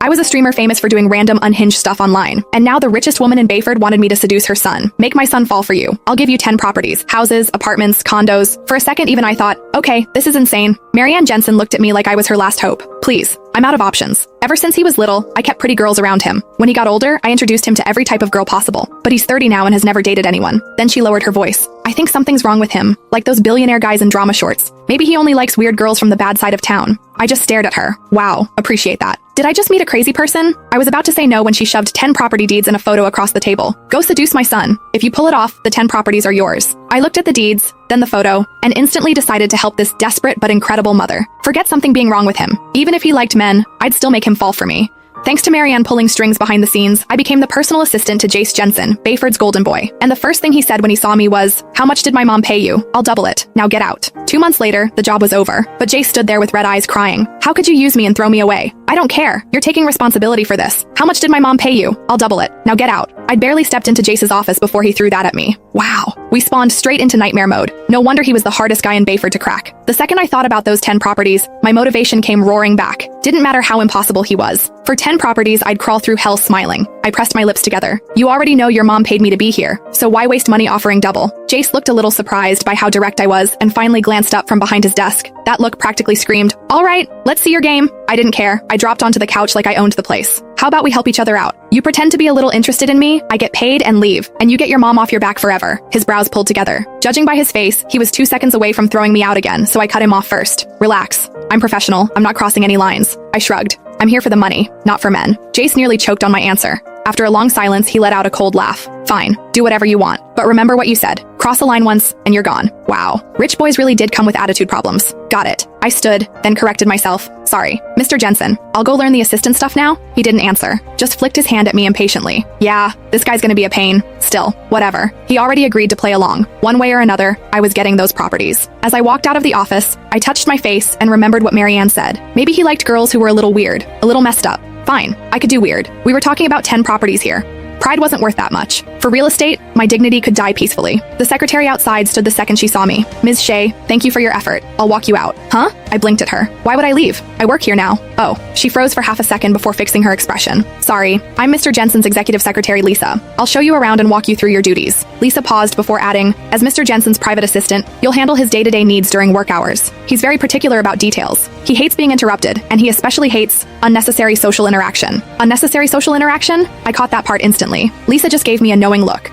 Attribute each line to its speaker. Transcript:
Speaker 1: I was a streamer famous for doing random unhinged stuff online, and now the richest woman in Bayford wanted me to seduce her son. Make my son fall for you. I'll give you 10 properties, houses, apartments, condos. For a second even I thought, okay, this is insane. Marianne Jensen looked at me like I was her last hope. Please, I'm out of options. Ever since he was little, I kept pretty girls around him. When he got older, I introduced him to every type of girl possible. But he's 30 now and has never dated anyone. Then she lowered her voice. I think something's wrong with him, like those billionaire guys in drama shorts. Maybe he only likes weird girls from the bad side of town. I just stared at her. Wow, appreciate that. Did I just meet a crazy person? I was about to say no when she shoved 10 property deeds and a photo across the table. Go seduce my son. If you pull it off, the 10 properties are yours. I looked at the deeds, then the photo, and instantly decided to help this desperate but incredible mother. Forget something being wrong with him. Even if he liked men, I'd still make him fall for me. Thanks to Marianne pulling strings behind the scenes, I became the personal assistant to Jace Jensen, Bayford's golden boy. And the first thing he said when he saw me was, "How much did my mom pay you? I'll double it. Now get out." 2 months later, the job was over, but Jace stood there with red eyes crying. How could you use me and throw me away? I don't care. You're taking responsibility for this. How much did my mom pay you? I'll double it. Now get out. I'd barely stepped into Jace's office before he threw that at me. Wow. We spawned straight into nightmare mode. No wonder he was the hardest guy in Bayford to crack. The second I thought about those 10 properties, my motivation came roaring back. Didn't matter how impossible he was. For 10 properties, I'd crawl through hell smiling. I pressed my lips together. You already know your mom paid me to be here, so why waste money offering double? Jace looked a little surprised by how direct I was and finally glanced up from behind his desk. That look practically screamed, "All right, let's see your game." I didn't care. I dropped onto the couch like I owned the place. How about we help each other out? You pretend to be a little interested in me, I get paid and leave, and you get your mom off your back forever. His brows pulled together. Judging by his face, he was 2 seconds away from throwing me out again, so I cut him off first. Relax. I'm professional. I'm not crossing any lines. I shrugged. I'm here for the money, not for men. Jace nearly choked on my answer. After a long silence, he let out a cold laugh. Fine, do whatever you want, but remember what you said. Cross a line once, and you're gone. Wow, rich boys really did come with attitude problems. Got it. I stood, then corrected myself. Sorry, Mr. Jensen, I'll go learn the assistant stuff now? He didn't answer, just flicked his hand at me impatiently. Yeah, this guy's gonna be a pain. Still, whatever. He already agreed to play along. One way or another, I was getting those properties. As I walked out of the office, I touched my face and remembered what Marianne said. Maybe he liked girls who were a little weird, a little messed up. Fine, I could do weird. We were talking about 10 properties here. Pride wasn't worth that much. For real estate, my dignity could die peacefully. The secretary outside stood the second she saw me. Ms. Shea, thank you for your effort. I'll walk you out. Huh? I blinked at her. Why would I leave? I work here now. Oh, she froze for half a second before fixing her expression. Sorry, I'm Mr. Jensen's executive secretary, Lisa. I'll show you around and walk you through your duties. Lisa paused before adding, as Mr. Jensen's private assistant, you'll handle his day-to-day needs during work hours. He's very particular about details. He hates being interrupted, and he especially hates unnecessary social interaction. Unnecessary social interaction? I caught that part instantly. Lisa just gave me a knowing look.